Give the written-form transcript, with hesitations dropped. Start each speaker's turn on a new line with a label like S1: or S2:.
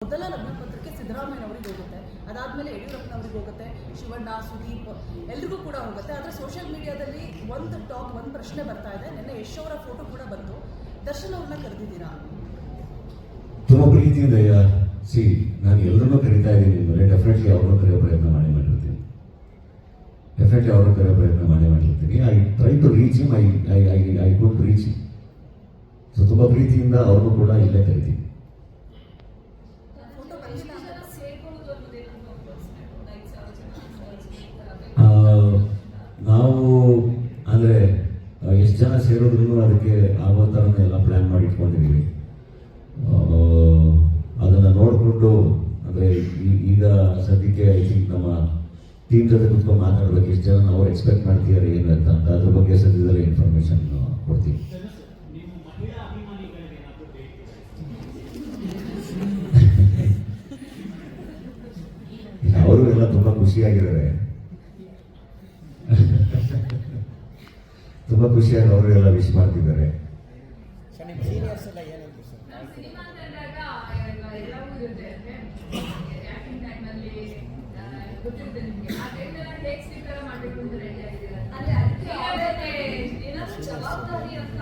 S1: ಮೊದಲ ಲಗ್ನ ಪತ್ರಿಕೆ ಸಿದ್ದರಾಮಯ್ಯನವರಿಗೆ ಹೋಗುತ್ತೆ, ಅದಾದಮೇಲೆ ಯಡಿಯೂರಪ್ಪನವರಿಗೆ ಹೋಗುತ್ತೆ, ಶಿವಣ್ಣ, ಸುದೀಪ್ ಎಲ್ರಿಗೂ ಕೂಡ ಹೋಗುತ್ತೆ. ಆದರೆ ಸೋಷಿಯಲ್ ಮೀಡಿಯಾದಲ್ಲಿ ಒಂದು ಪ್ರಶ್ನೆ ಬರ್ತಾ ಇದೆ. ನಿನ್ನೆ ಯಶ್ ಅವರ ಫೋಟೋ ಕೂಡ ಬಂತು. ದರ್ಶನ್ ಅವ್ರನ್ನ ಕರೆದಿದ್ದೀರಾ?
S2: ತುಂಬ ಪ್ರೀತಿಯಿಂದ ನಾನು ಎಲ್ಲರನ್ನೂ ಕರೀತಾ ಇದ್ದೀನಿ ಅಂದರೆ ಡೆಫಿನೆಟ್ಲಿ ಅವ್ರನ್ನೂ ಕರೆಯೋ ಪ್ರಯತ್ನ ಮಾಡಿರ್ತೀನಿ. I try to reach him, I could reach him. So ತುಂಬ ಪ್ರೀತಿಯಿಂದ ಅವ್ರನ್ನೂ ಕೂಡ ಇಲ್ಲೇ ಕರಿತೀನಿ. ನಾವು ಅಂದರೆ ಎಷ್ಟು ಜನ ಸೇರೋದ್ರೂ ಅದಕ್ಕೆ ಆಗೋ ಥರನೇ ಎಲ್ಲ ಪ್ಲ್ಯಾನ್ ಮಾಡಿ ಇಟ್ಕೊಂಡಿದ್ದೀವಿ. ಅದನ್ನು ನೋಡಿಕೊಂಡು ಅಂದರೆ ಈಗ ಸದ್ಯಕ್ಕೆ ಐ ಥಿಂಕ್ ನಮ್ಮ ಟೀಮ್ ಜೊತೆ ಕುತ್ಕೊಂಡು ಮಾತಾಡೋದಕ್ಕೆ ಎಷ್ಟು ಜನ ಅವ್ರು ಎಕ್ಸ್ಪೆಕ್ಟ್ ಮಾಡ್ತಿದ್ದಾರೆ ಏನು ಅಂತ ಅದ್ರ ಬಗ್ಗೆ ಸದ್ಯದಲ್ಲೇ ಇನ್ಫಾರ್ಮೇಷನ್ ಕೊಡ್ತೀವಿ. ಅವರು ಎಲ್ಲ ತುಂಬ ಖುಷಿಯಾಗಿದ್ದಾರೆ, ತುಂಬ ಖುಷಿಯಾಗಿ ಅವರು ಎಲ್ಲ ವಿಶ್ ಮಾಡ್ತಿದ್ದಾರೆ.
S3: ಜವಾಬ್ದಾರಿ ಅಂತ